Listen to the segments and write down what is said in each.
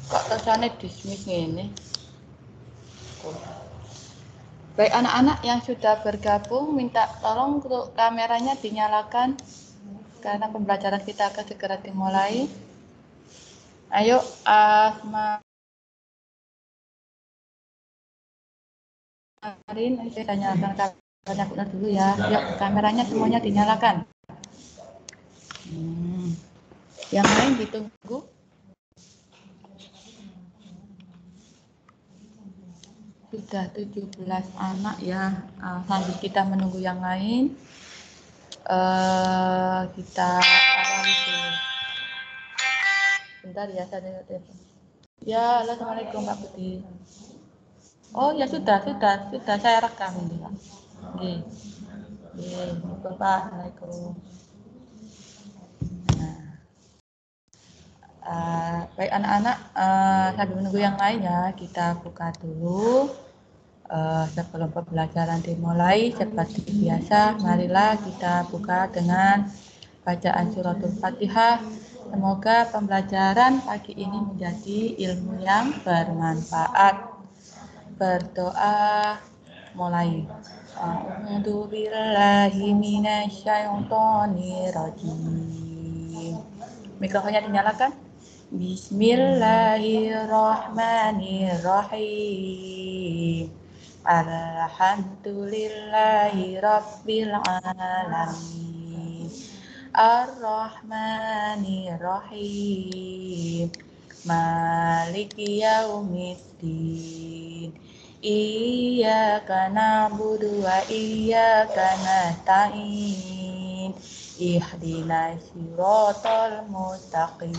Kok tulisannya dismiss ini? Baik anak-anak yang sudah bergabung, minta tolong untuk kameranya dinyalakan karena pembelajaran kita akan segera dimulai. Ayo, Asma. Kemarin saya nyalakan kameranya dulu ya. Yuk, kameranya semuanya dinyalakan. Yang lain ditunggu. Sudah 17 anak ya. Sambil kita menunggu yang lain. Kita awali dulu. Bentar ya, saya telepon. Ya, halo, assalamualaikum Pak Budi. Oh ya sudah saya rekam ini Pak. Pak, assalamualaikum. Baik anak-anak, sambil menunggu yang lain ya, kita buka dulu. Sebelum pembelajaran dimulai, seperti biasa, marilah kita buka dengan bacaan suratul Fatihah. Semoga pembelajaran pagi ini menjadi ilmu yang bermanfaat. Berdoa mulai. A'udzu billahi minasyaitonir rajim. Mikrofonnya dinyalakan. Bismillahirrahmanirrahim. Alhamdulillahi rabbil alamin. Ar-Rahmanir-Rahim. Maliki yaumiddin. Iyyaka na'budu wa iyyaka nasta'in. Ihdinas siratal mustaqim.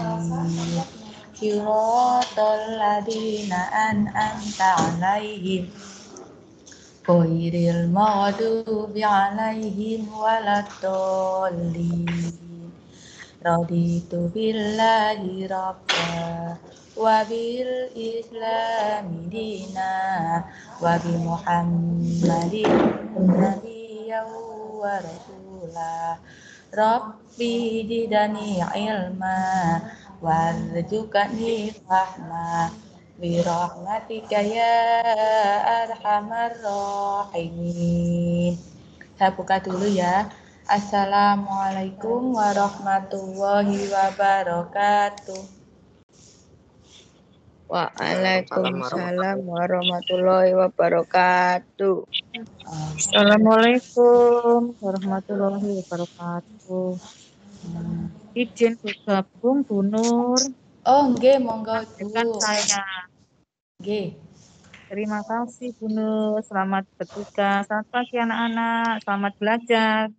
Siratal ladzina an'amta 'alaihim ghairil maghdubi 'alaihim waladdallin. Raditu billahi rabba wa bil islami dina wa bi muhammadin nabiyyan wa rasulah. Rabbi zidni ilma warzuqni fahma bi rahmatika ya arhamar rahimin. Saya buka dulu ya. Assalamualaikum warahmatullahi wabarakatuh. Waalaikumsalam warahmatullahi wabarakatuh. Assalamualaikum warahmatullahi wabarakatuh. Izin bergabung Bu Nur. Oh, nggih, monggo Dengan Bu. saya. Nggih. Terima kasih Bu Nur. Selamat bertugas. Selamat pagi anak-anak. Selamat belajar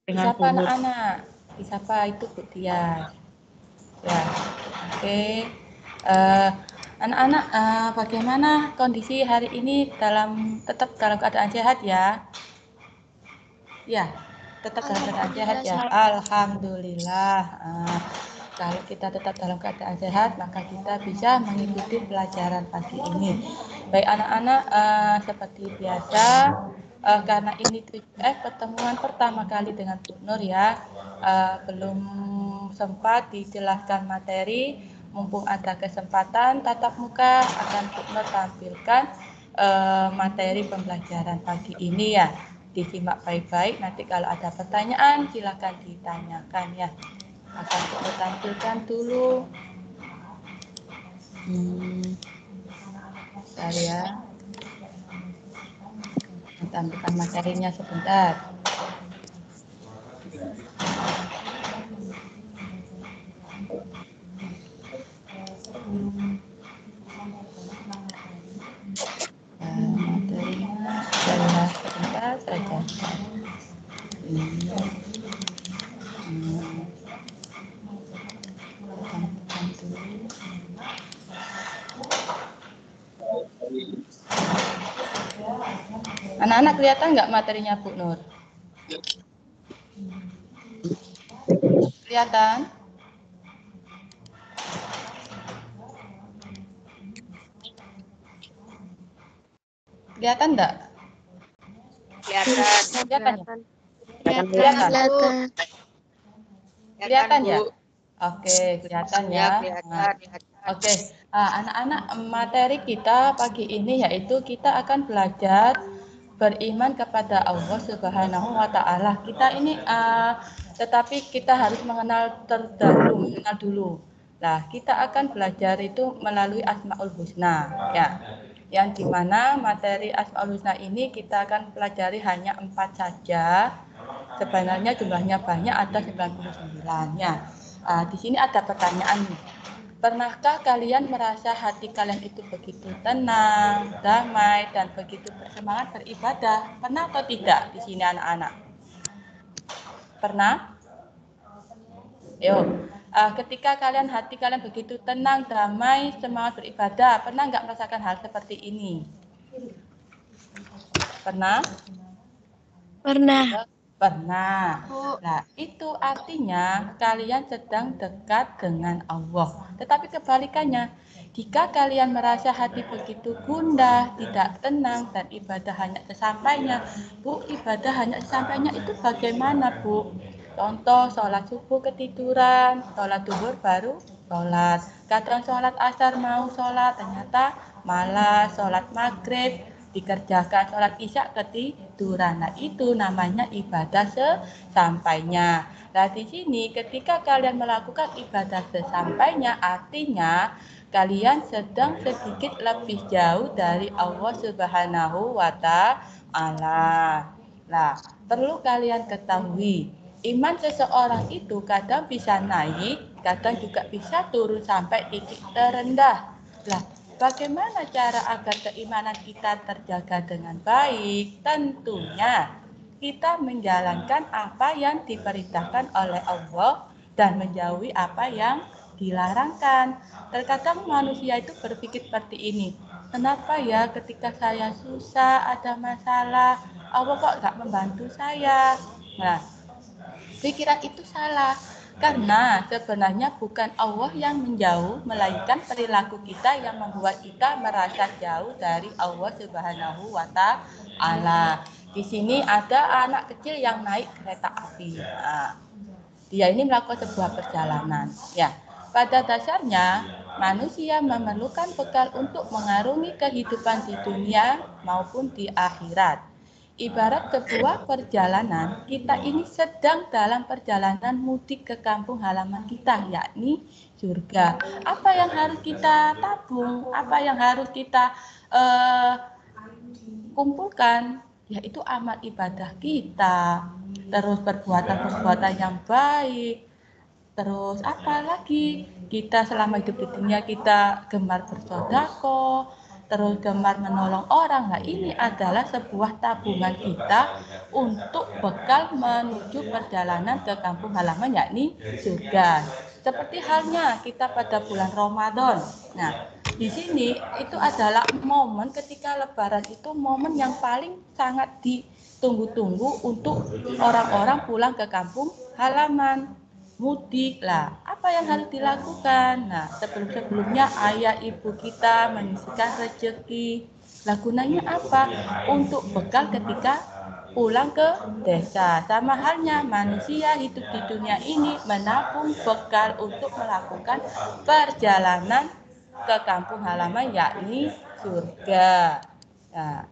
dengan Disapa Bu Nur. anak-anak. Disapa itu Bu Tias. Ya, oke. Anak-anak, bagaimana kondisi hari ini tetap dalam keadaan sehat ya? Ya, tetap dalam keadaan sehat ya. Alhamdulillah. Kalau kita tetap dalam keadaan sehat, maka kita bisa mengikuti pelajaran pagi ini. Baik anak-anak, seperti biasa, karena ini pertemuan pertama kali dengan Bu Nur ya, belum sempat dijelaskan materi. Mumpung ada kesempatan tatap muka, akan Bu Nur tampilkan materi pembelajaran pagi ini ya. Disimak baik-baik, nanti kalau ada pertanyaan silakan ditanyakan ya. Akan kita tampilkan dulu. Bentar ya. Tampilkan materinya sebentar. Materinya adalah sebentar saja. Anak-anak kelihatan nggak materinya Bu Nur? Kelihatan? Kelihatan nggak? Kelihatan ya? Kelihatan ya? Oke, kelihatan ya. Oke, Anak-anak, materi kita pagi ini yaitu kita akan belajar beriman kepada Allah Subhanahu wa Ta'ala. Kita ini, tetapi kita harus mengenal dulu. Nah, kita akan belajar itu melalui Asmaul Husna, ya. Yang dimana materi Asmaul Husna ini kita akan pelajari hanya 4 saja. Sebenarnya jumlahnya banyak, ada 99-nya. Di sini ada pertanyaan nih. Pernahkah kalian merasa hati kalian itu begitu tenang, damai, dan begitu bersemangat beribadah? Pernah atau tidak di sini anak-anak? Pernah? Yuk, ketika hati kalian begitu tenang, damai, semangat beribadah, pernah nggak merasakan hal seperti ini? Pernah? Pernah. Pernah. Nah, itu artinya kalian sedang dekat dengan Allah. Tetapi kebalikannya, jika kalian merasa hati begitu gundah, tidak tenang, dan ibadah hanya sesampainya, Bu, ibadah hanya sesampainya itu bagaimana, Bu? Contoh, sholat subuh ketiduran, sholat duhur baru sholat. Kadang sholat asar mau sholat, ternyata malah sholat maghrib, dikerjakan sholat isya ketiduran. Nah, itu namanya ibadah sesampainya. Nah, di sini ketika kalian melakukan ibadah sesampainya, artinya kalian sedang sedikit lebih jauh dari Allah Subhanahu wa Ta'ala. Nah, perlu kalian ketahui, iman seseorang itu kadang bisa naik, kadang juga bisa turun sampai titik terendah. Lah, bagaimana cara agar keimanan kita terjaga dengan baik? Tentunya kita menjalankan apa yang diperintahkan oleh Allah dan menjauhi apa yang dilarangkan. Terkadang manusia itu berpikir seperti ini, kenapa ya ketika saya susah, ada masalah, Allah kok nggak membantu saya? Nah, pikiran itu salah. Karena sebenarnya bukan Allah yang menjauh, melainkan perilaku kita yang membuat kita merasa jauh dari Allah Subhanahu wa Ta'ala. Di sini ada anak kecil yang naik kereta api. Nah, dia ini melakukan sebuah perjalanan. Ya, pada dasarnya manusia memerlukan bekal untuk mengarungi kehidupan di dunia maupun di akhirat. Ibarat sebuah perjalanan, kita ini sedang dalam perjalanan mudik ke kampung halaman kita, yakni surga. Apa yang harus kita tabung, apa yang harus kita kumpulkan, yaitu amal ibadah kita, terus perbuatan-perbuatan yang baik, terus apa lagi, kita selama hidup di dunia kita gemar bersodako, terus gemar menolong orang. Nah, ini adalah sebuah tabungan kita untuk bekal menuju perjalanan ke kampung halaman, yakni surga. Seperti halnya kita pada bulan Ramadan. Nah, di sini itu adalah momen ketika Lebaran, itu momen yang paling sangat ditunggu-tunggu untuk orang-orang pulang ke kampung halaman, mudik. Lah, apa yang harus dilakukan? Nah, sebelumnya ayah ibu kita menyisihkan rezeki. Lah, gunanya apa? Untuk bekal ketika pulang ke desa. Sama halnya manusia hidup di dunia ini menabung bekal untuk melakukan perjalanan ke kampung halaman, yakni surga. Nah,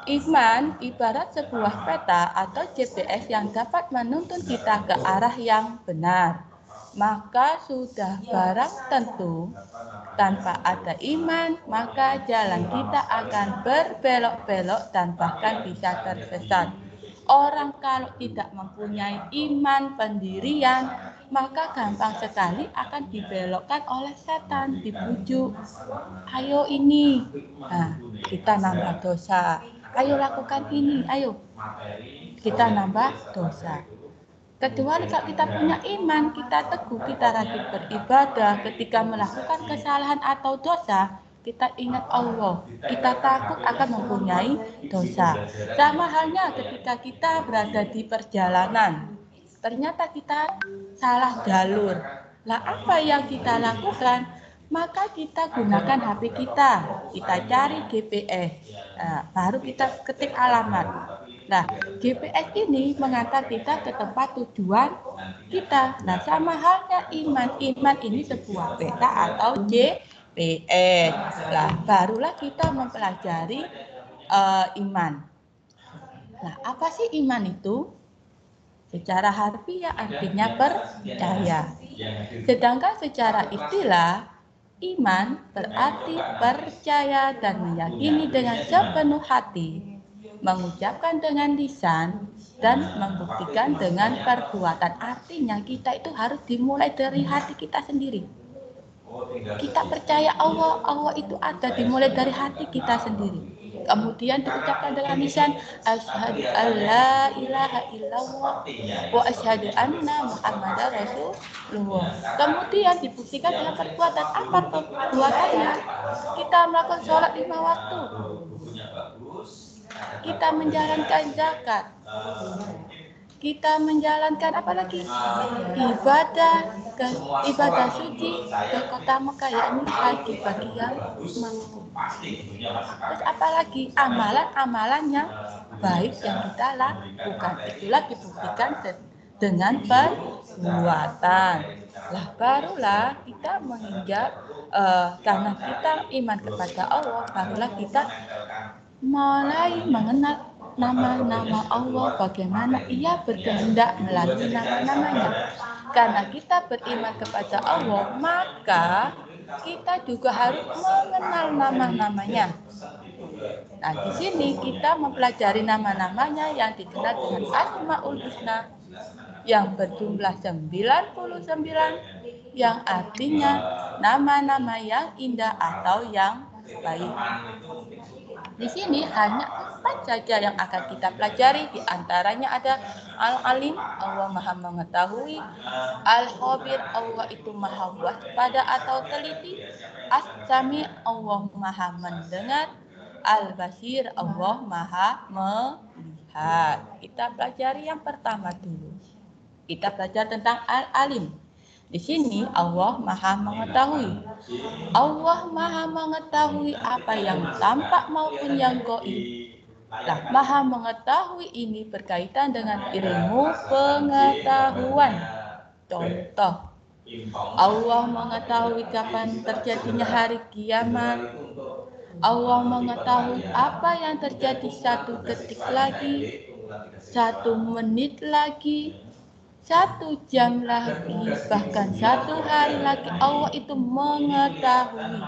iman ibarat sebuah peta atau GPS yang dapat menuntun kita ke arah yang benar. Maka sudah barang tentu, tanpa ada iman, maka jalan kita akan berbelok-belok dan bahkan bisa tersesat. Orang kalau tidak mempunyai iman pendirian, maka gampang sekali akan dibelokkan oleh setan, dibujuk. Ayo ini, nah, kita nambah dosa. Ayo lakukan ini, ayo. Kita nambah dosa. Kecuali kalau kita punya iman, kita teguh, kita rajin beribadah, ketika melakukan kesalahan atau dosa, kita ingat Allah, kita takut akan mempunyai dosa. Sama halnya ketika kita berada di perjalanan, ternyata kita salah jalur. Lah, apa yang kita lakukan? Maka kita gunakan HP kita cari GPS, baru kita ketik alamat. Nah, GPS ini mengantar kita ke tempat tujuan kita. Nah, sama halnya iman. Iman ini sebuah peta atau PS. Lah, barulah kita mempelajari iman. Nah, apa sih iman itu? Secara harfiah artinya percaya. Sedangkan secara istilah, iman berarti percaya dan meyakini dengan sepenuh hati, mengucapkan dengan lisan, dan membuktikan dengan perbuatan. Artinya kita itu harus dimulai dari hati kita sendiri. Kita percaya Allah itu ada, dimulai dari hati kita sendiri. Kemudian diucapkan dengan lisan, asyhadu alla ilaha illallah wa asyhadu anna muhammadar rasulullah. Kemudian dibuktikan dengan perbuatan. Apa perbuatannya? Kita melakukan sholat 5 waktu. Kita menjalankan zakat. Kita menjalankan apalagi ibadah suci ke kota Mekah, yakni haji bagi yang mampu. Terus apalagi amalan-amalan yang baik yang kita lakukan, itulah dibuktikan dengan perbuatan. Lah barulah kita menginjak karena kita iman kepada Allah, barulah kita mulai mengenal nama-nama Allah, bagaimana ia berkehendak melalui nama-namanya. Karena kita beriman kepada Allah, maka kita juga harus mengenal nama-namanya. Nah, di sini kita mempelajari nama-namanya yang dikenal dengan Asmaul Husna yang berjumlah 99, yang artinya nama-nama yang indah atau yang baik. Di sini hanya 4 saja yang akan kita pelajari. Di antaranya ada Al-Alim, Allah Maha Mengetahui. Al-Khabir, Allah itu Maha Waspada atau teliti. As-Sami, Allah Maha Mendengar. Al-Basir, Allah Maha Melihat. Kita pelajari yang pertama dulu. Kita belajar tentang Al-Alim. Di sini Allah Maha Mengetahui. Allah Maha Mengetahui apa yang tampak maupun yang gaib. Nah, Maha Mengetahui ini berkaitan dengan ilmu pengetahuan. Contoh, Allah mengetahui kapan terjadinya hari kiamat. Allah mengetahui apa yang terjadi 1 detik lagi, 1 menit lagi, 1 jam lagi, bahkan 1 hari lagi. Allah itu mengetahui,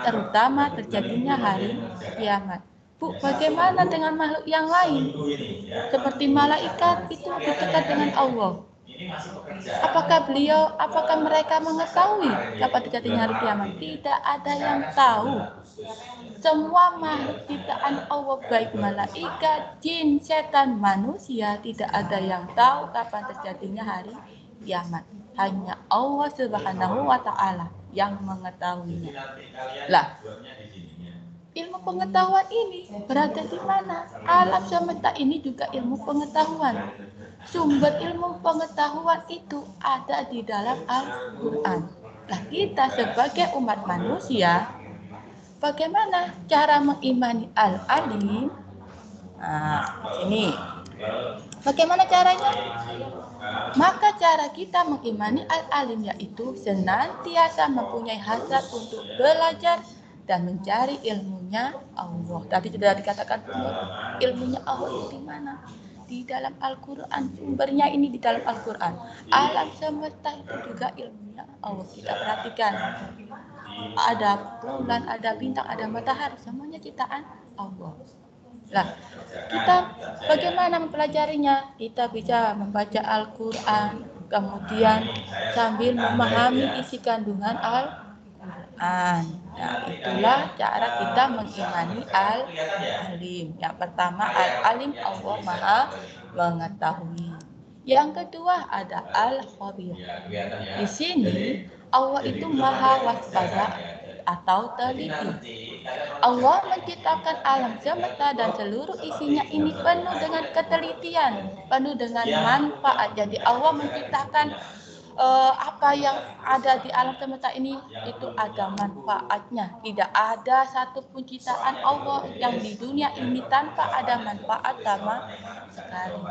terutama terjadinya hari kiamat. Bu, bagaimana dengan makhluk yang lain? Seperti malaikat, itu lebih dekat dengan Allah. Apakah mereka mengetahui kapan terjadinya hari kiamat? Tidak ada yang tahu. Semua makhluk ciptaan Allah, baik malaikat, jin, setan, manusia, tidak ada yang tahu kapan terjadinya hari kiamat. Hanya Allah Subhanahu wa Ta'ala yang mengetahuinya. Lah, ilmu pengetahuan ini berada di mana? Alam semesta ini juga ilmu pengetahuan. Sumber ilmu pengetahuan itu ada di dalam Al-Quran. Nah, kita sebagai umat manusia, bagaimana cara mengimani Al-Alim? Nah, sini. Bagaimana caranya? Maka cara kita mengimani Al-Alim yaitu senantiasa mempunyai hasrat untuk belajar dan mencari ilmunya Allah. Tadi sudah dikatakan ilmunya Allah itu di mana? Di dalam Al-Quran. Sumbernya ini di dalam Al-Quran. Alam semesta itu juga ilmunya Allah. Kita perhatikan. Ada bulan, ada bintang, ada matahari, semuanya ciptaan Allah. Lah, kita bagaimana mempelajarinya? Kita bisa membaca Al-Quran, kemudian sambil memahami isi kandungan Al-Quran. Nah, itulah cara kita mengimani Al-Alim. Yang pertama, Al-Alim, Allah Maha Mengetahui. Yang kedua ada Al-Khabir. Di sini Allah itu Maha Waspada atau teliti. Allah menciptakan alam semesta dan seluruh isinya ini penuh dengan ketelitian, penuh dengan manfaat. Jadi Allah menciptakan apa yang ada di alam semesta ini itu ada manfaatnya. Tidak ada satupun ciptaan Allah yang di dunia ini tanpa ada manfaat sama sekali.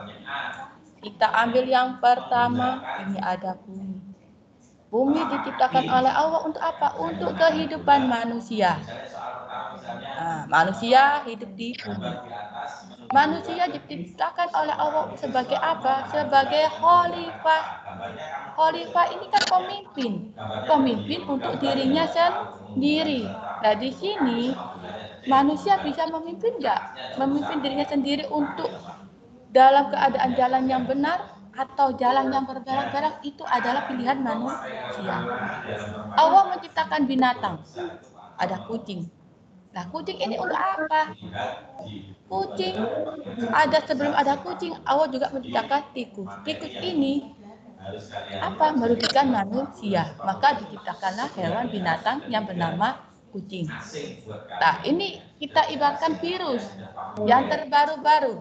Kita ambil yang pertama, ini ada bumi. Bumi diciptakan oleh Allah untuk apa? Untuk kehidupan manusia. Nah, manusia hidup di bumi. Manusia diciptakan oleh Allah sebagai apa? Sebagai khalifah. Khalifah ini kan pemimpin. Pemimpin untuk dirinya sendiri. Nah, di sini manusia bisa memimpin nggak? Memimpin dirinya sendiri untuk dalam keadaan jalan yang benar atau jalan yang berbelok-belok, itu adalah pilihan manusia. Allah menciptakan binatang. Ada kucing. Nah, kucing ini untuk apa? Kucing. Sebelum ada kucing, Allah juga menciptakan tikus. Tikus ini apa? Merugikan manusia. Maka diciptakanlah hewan binatang yang bernama kucing. Nah, ini kita ibaratkan virus yang terbaru-baru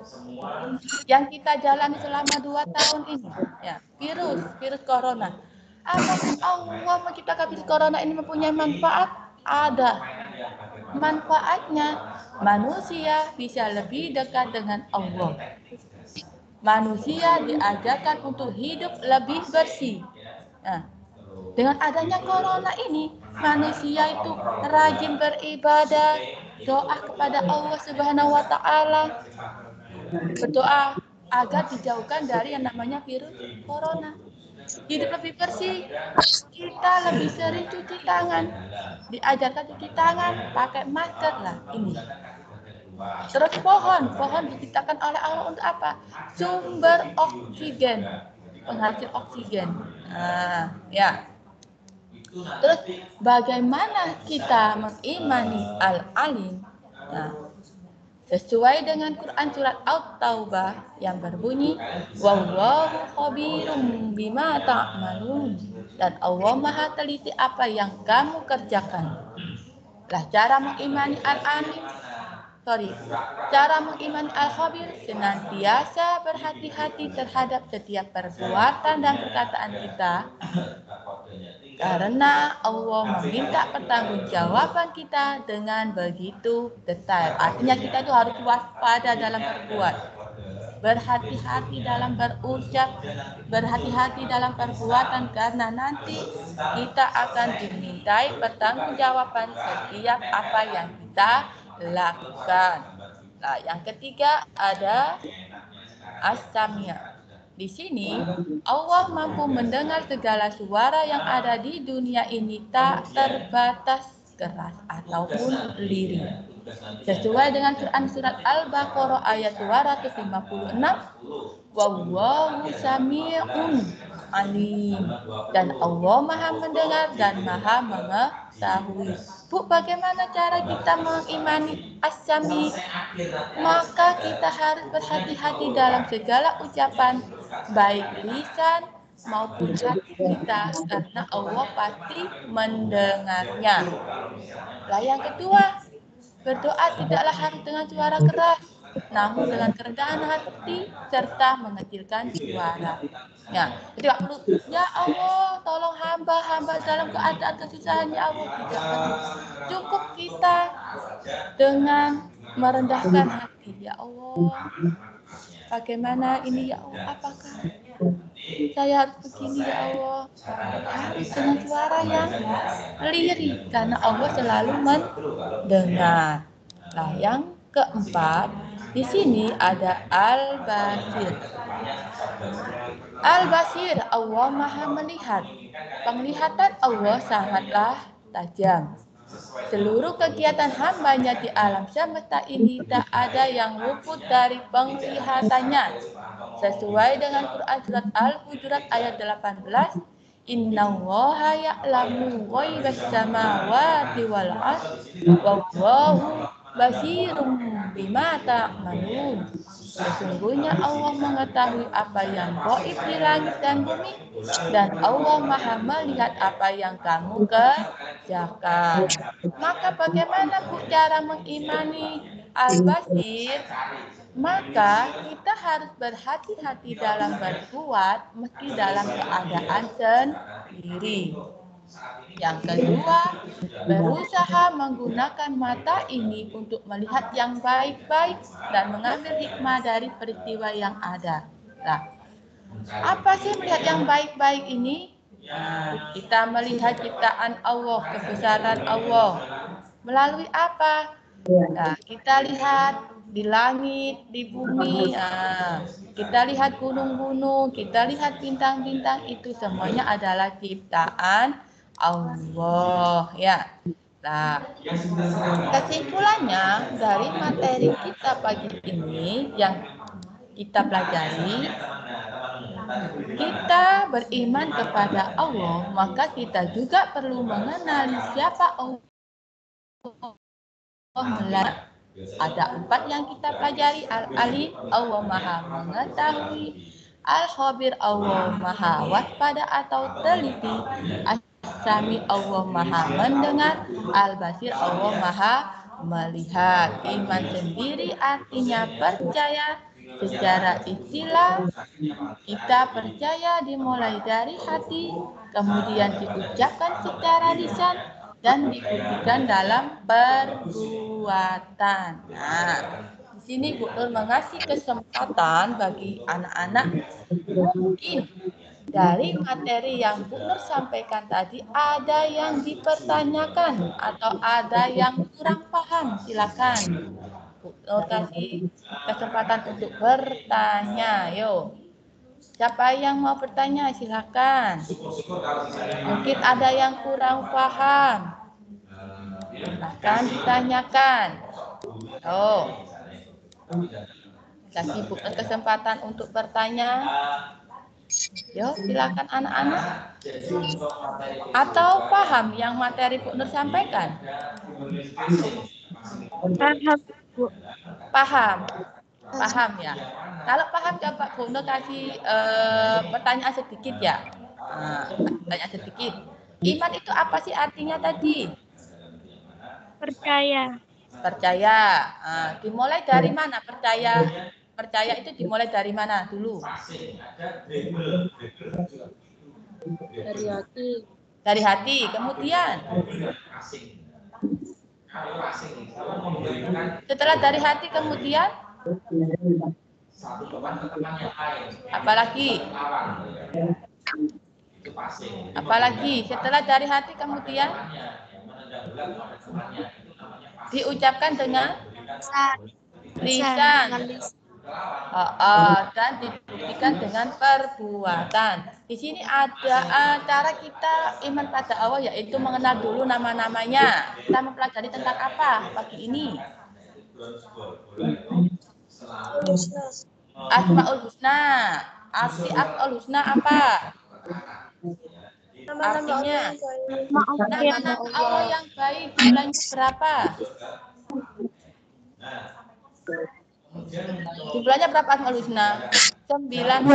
yang kita jalani selama 2 tahun ini, ya, virus corona. Apakah Allah menciptakan virus corona ini mempunyai manfaat? Ada manfaatnya. Manusia bisa lebih dekat dengan Allah. Manusia diajarkan untuk hidup lebih bersih. Nah, dengan adanya corona ini, manusia itu rajin beribadah, doa kepada Allah Subhanahu wa taala, berdoa agar dijauhkan dari yang namanya virus corona. Hidup lebih bersih, kita lebih sering cuci tangan, diajarkan cuci tangan, pakai masker lah ini. Terus pohon diciptakan oleh Allah untuk apa? Sumber oksigen, penghasil oksigen. Nah, ya. Terus bagaimana kita mengimani Al-Alim? Nah, sesuai dengan Quran surat At-Taubah yang berbunyi, wallahu khabirum bima ta'malun, dan Allah Maha teliti apa yang kamu kerjakan. Lah, cara mengimani cara mengimani Al-Khabir senantiasa berhati-hati terhadap setiap perbuatan dan perkataan kita, karena Allah meminta pertanggungjawaban kita dengan begitu detail. Artinya kita itu harus waspada dalam berbuat, berhati-hati dalam berucap, berhati-hati dalam perbuatan, karena nanti kita akan dimintai pertanggungjawaban setiap apa yang kita lakukan. Nah, yang ketiga ada as-samia. Di sini Allah mampu mendengar segala suara yang ada di dunia ini, tak terbatas keras ataupun lirih. Sesuai dengan Quran surat Al-Baqarah ayat 256, wallahu sami'un alim, dan Allah Maha mendengar dan Maha mengetahui. Bu, bagaimana cara kita mengimani as-sami? Maka kita harus berhati-hati dalam segala ucapan, baik lisan maupun hati kita, karena Allah pasti mendengarnya. Lah, yang kedua, berdoa tidaklah harus dengan suara keras, namun dengan kerendahan hati serta mengecilkan suara. Ya, jadi perlu, ya Allah, tolong hamba dalam keadaan kesusahan, ya Allah. Tidak perlu. Cukup kita dengan merendahkan hati, ya Allah. Bagaimana ini, ya Allah? Apakah saya harus begini, ya Allah? Harus dengan suara yang lirih, karena Allah selalu mendengar. Nah, yang keempat, di sini ada Al-Basir. Al-Basir, Allah Maha melihat. Penglihatan Allah sangatlah tajam. Seluruh kegiatan hambanya di alam semesta ini tak ada yang luput dari penglihatannya. Sesuai dengan Quran surat Al-Hujurat ayat 18, Innallaha ya'lamu ghaibas samawati wal ardi wallahu basirum bima ta'malun. Sesungguhnya Allah mengetahui apa yang gaib di langit dan bumi, dan Allah Maha melihat apa yang kamu kerjakan. Maka bagaimana Bu cara mengimani Al-Basir? Maka kita harus berhati-hati dalam berbuat meski dalam keadaan sendiri. Yang kedua, berusaha menggunakan mata ini untuk melihat yang baik-baik dan mengambil hikmah dari peristiwa yang ada. Nah, apa sih melihat yang baik-baik ini? Nah, kita melihat ciptaan Allah, kebesaran Allah. Melalui apa? Nah, kita lihat di langit, di bumi. Nah, kita lihat gunung-gunung, kita lihat bintang-bintang, itu semuanya adalah ciptaan Allah, ya. Nah, kesimpulannya dari materi kita pagi ini yang kita pelajari, kita beriman kepada Allah, maka kita juga perlu mengenali siapa Allah. Ada 4 yang kita pelajari. Al-Alim, Allah Maha mengetahui. Al-Khabir, Allah Maha waspada atau teliti. As-Sami, Allah Maha mendengar. Al-Basir, Allah Maha melihat. Iman sendiri artinya percaya. Secara istilah, kita percaya dimulai dari hati, kemudian diucapkan secara lisan, dan dibuktikan dalam perbuatan. Nah, di sini Bu Nur mengasih kesempatan bagi anak-anak, mungkin dari materi yang Bu Nur sampaikan tadi ada yang dipertanyakan atau ada yang kurang paham. Silakan Bu Nur kasih kesempatan untuk bertanya. Yuk, siapa yang mau bertanya? Silakan. Mungkin ada yang kurang paham. Akan ditanyakan. Oh, kasih Bu Nur kesempatan untuk bertanya. Yo, silakan anak-anak. Atau paham yang materi Bu Nur sampaikan? Paham, Bu. Paham. Paham ya. Kalau paham coba Bu Nur kasih pertanyaan sedikit ya. Pertanyaan sedikit. Iman itu apa sih artinya tadi? Percaya. Percaya. Dimulai dari mana percaya? Percaya itu dimulai dari mana dulu? Dari hati. Dari hati. Kemudian? Setelah dari hati kemudian? Apalagi? Apalagi? Setelah dari hati kemudian? Diucapkan dengan? Lisan. Dan dibuktikan dengan perbuatan. Di sini ada cara kita iman pada Allah, yaitu mengenal dulu nama-namanya. Kita mempelajari tentang apa pagi ini? Asmaul Husna. Arti Asmaul Husna apa? Artinya nama-nama Allah yang baik. Jumlahnya berapa? Jumlahnya berapa Asmaul Husna? 99.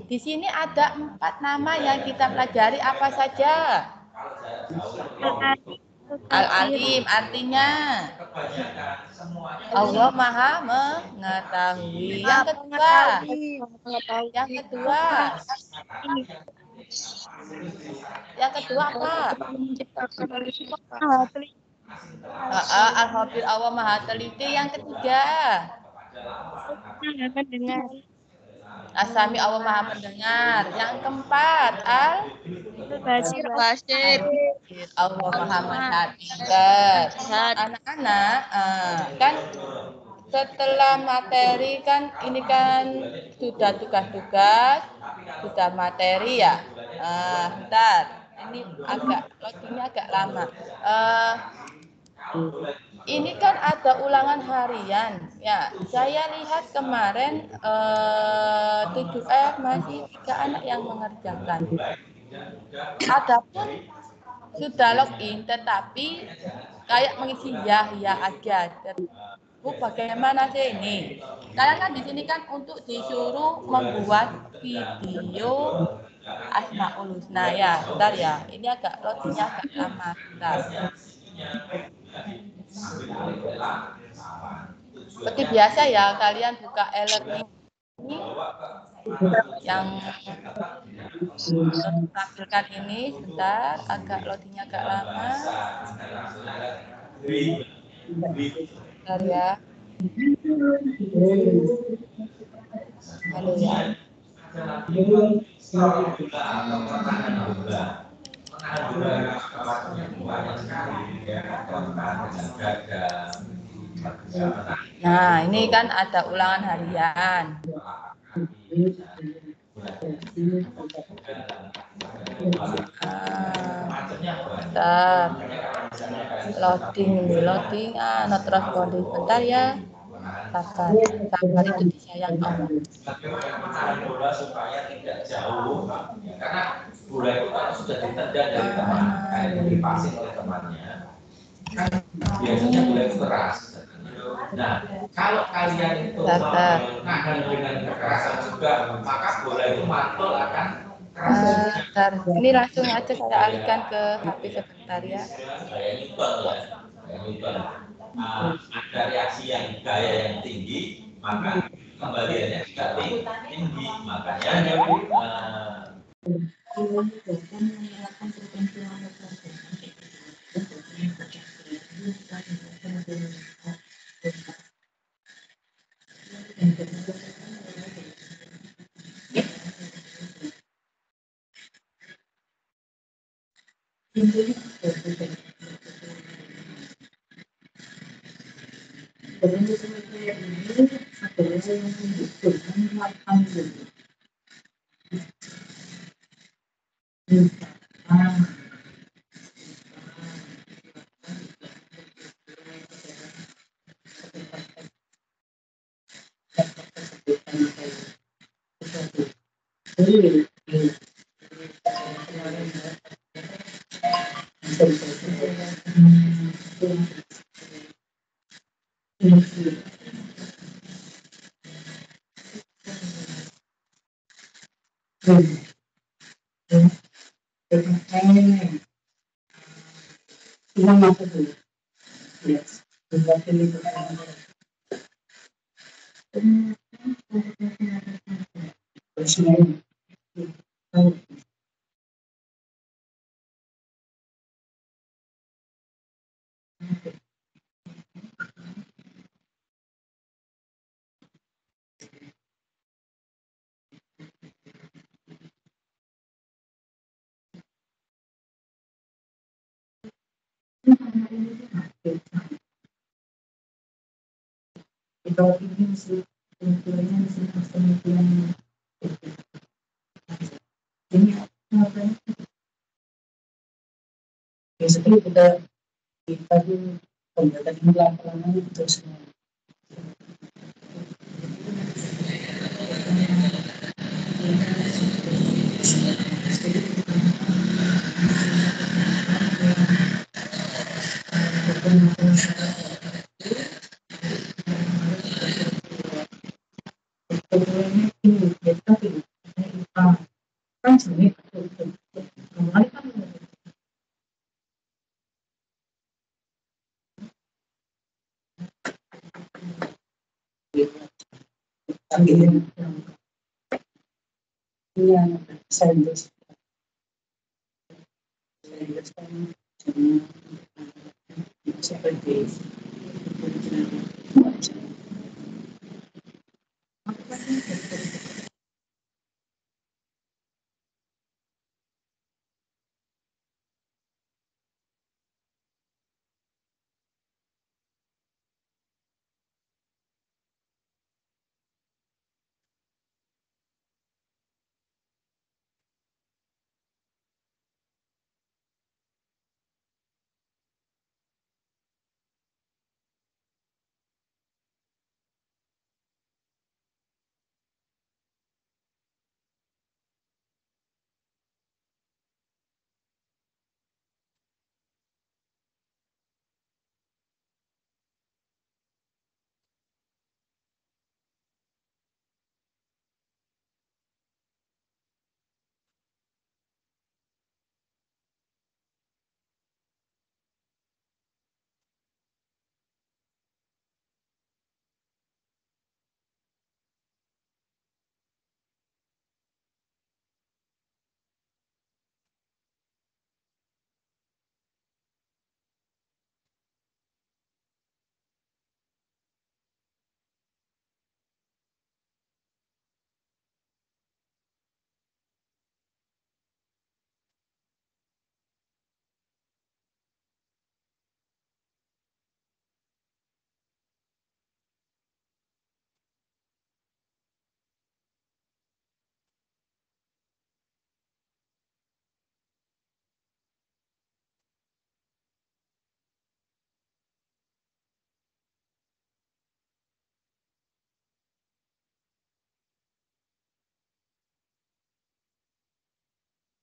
Di sini ada 4 nama yang kita pelajari, apa saja? Al-Alim artinya Allah Maha mengetahui. Yang kedua apa? Al-Khabir, Allah Maha teliti. Yang ketiga, As-Sami, Allah Maha mendengar. Yang keempat, Al-Basir. Allah Maha melihat. Anak-anak, kan setelah materi kan ini kan sudah tugas-tugas, sudah materi ya. Bentar, ini loadingnya agak lama. Ini kan ada ulangan harian ya. Saya lihat kemarin 7F masih 3 anak yang mengerjakan. Adapun sudah login tetapi kayak mengisi ya aja. Bu, bagaimana sih ini? Kalian kan di sini kan untuk disuruh membuat video Asmaul Husna ya. Bentar ya. Ini agak loadingnya agak lama. Bentar. Seperti biasa ya, kalian buka e-learning ini yang tampilkan ini. Sebentar, agak loadingnya agak lama. Bentar ya. Halo ya. Nah, ini kan ada ulangan harian. Bentar. Loading ini, loading. Not responding. Bentar ya. Sabar. Sabar itu disayang Allah. Supaya tidak jauh, karena bola itu kalau sudah ditendang dari teman, kayak dipasing oleh temannya, kan biasanya bola itu keras. Nah, kalau kalian itu nahan dengan kekerasan juga, maka bola itu mantul akan keras. Bentar. Ini langsung aja saya alihkan ke HP sebentar ya. Kayak Newton ya, kayak Newton. Ada reaksi yang gaya yang tinggi, maka kembaliannya juga tinggi. Makanya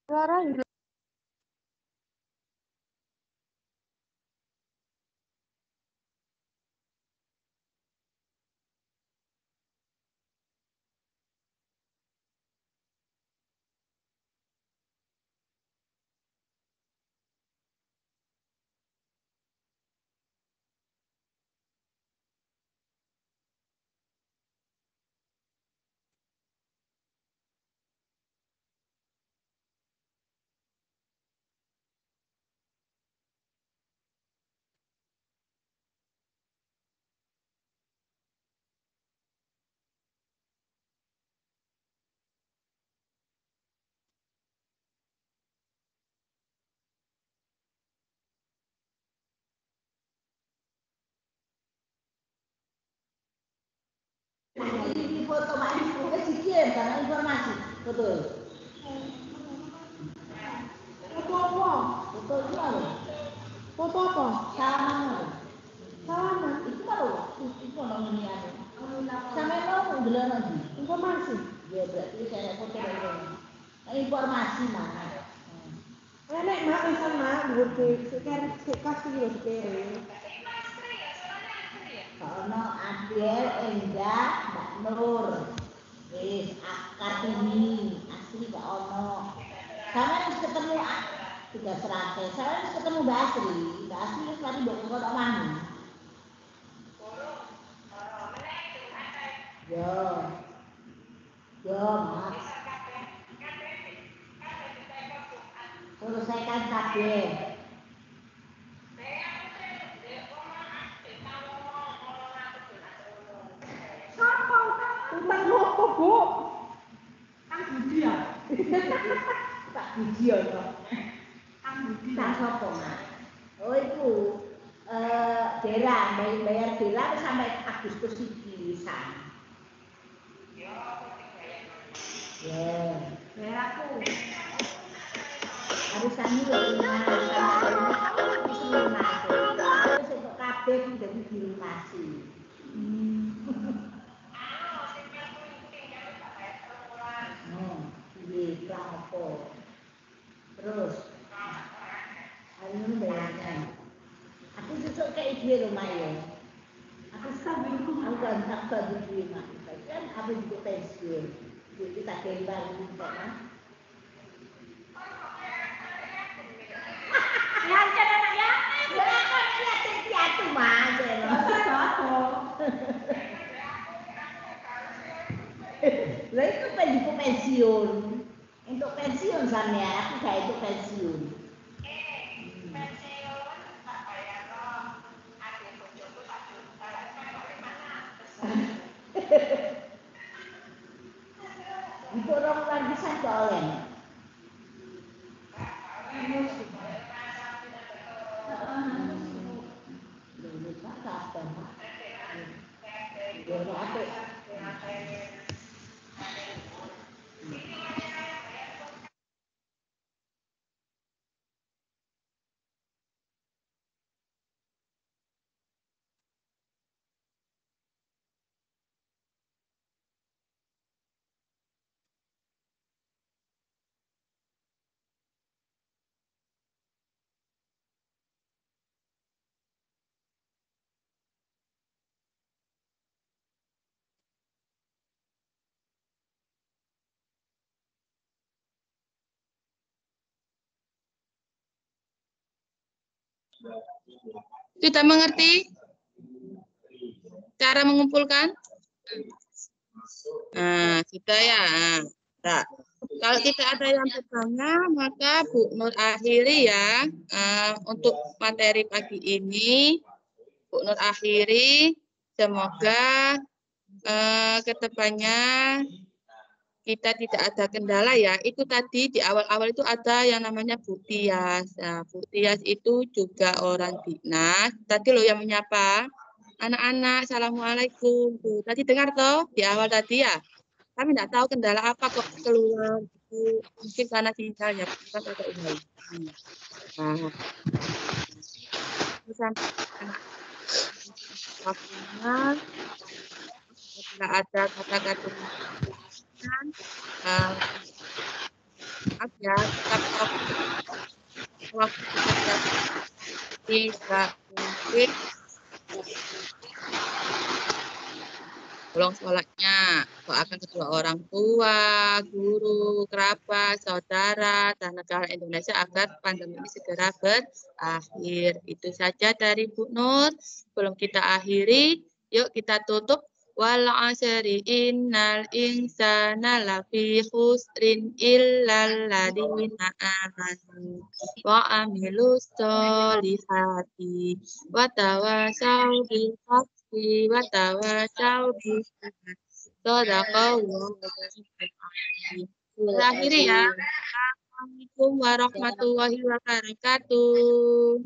Suara Ini foto Mak Ibu dikirim karena informasi. Betul. Foto apa? Foto itu apa? Foto apa? Salaman. Salaman. Itu apa? Itu orang ini ada. Sampai lo ngegelar lagi. Informasi. Ya berarti saya foto dari informasi mana? Nek mak sama buat sekarang kasih ya sekarang. Ono Adel, Endah, Mbak Nur, Kartini, asli Mbak Ono. Sama harus ketemu 300. Saya harus ketemu Mbak Asri. Mbak Asri itu tadi bawa kodok mana? Yo, Mas. Selesaikan kabeh. Utang apa, Bu? Kang Budi ya? Pak Budi ya, Kang Budi. Kang sapa, Mas? Oh, itu Dera, bayar Dera sampai Agustus iki san. Ya, bayar aku. Arisan iki terus untuk kabeh jadi dilunasi. Terus ayo bayarnya. Aku susuk kayak dia lumayan. Aku sambil aku kan tak diterima. Kan apa juga pensiun. Jadi kita kembali kan. Ya jangan ya. Ya kan hati-hati mas. Lah itu pensiun. Untuk pensiun sampean aku gak itu pensiun. Untuk orang luar bisa oleh. Sudah mengerti cara mengumpulkan? Nah, sudah ya. Nah, kalau tidak ada yang bertanya, maka Bu Nur akhiri ya. Untuk materi pagi ini, Bu Nur akhiri. Semoga kedepannya kita tidak ada kendala ya. Itu tadi di awal-awal itu ada yang namanya Bu Tias. Nah, Bu Tias itu juga orang dinas. Tadi loh yang menyapa. Anak-anak, Assalamualaikum. Tuh, tadi dengar toh di awal tadi ya. Kami tidak tahu kendala apa kok keluar. Mungkin karena sinyalnya bukan ada ini. Nah, sampaikan waktunya. Apabila ada kata-kata maaf ya, tetap waktu kita tidak mungkin tolong sholatnya, doakan kedua orang tua, guru, kerabat, saudara, dan negara Indonesia agar pandemi ini segera berakhir. Itu saja dari Bu Nur. Sebelum kita akhiri, yuk kita tutup. Wal asri innal insana lafi khusrin illal ladzina amanu wa amilus solihati wa tawasaw bil haqqi wa tawasaw bis sabr. Shadaqallahu terakhir ya. Assalamualaikum warahmatullahi wabarakatuh.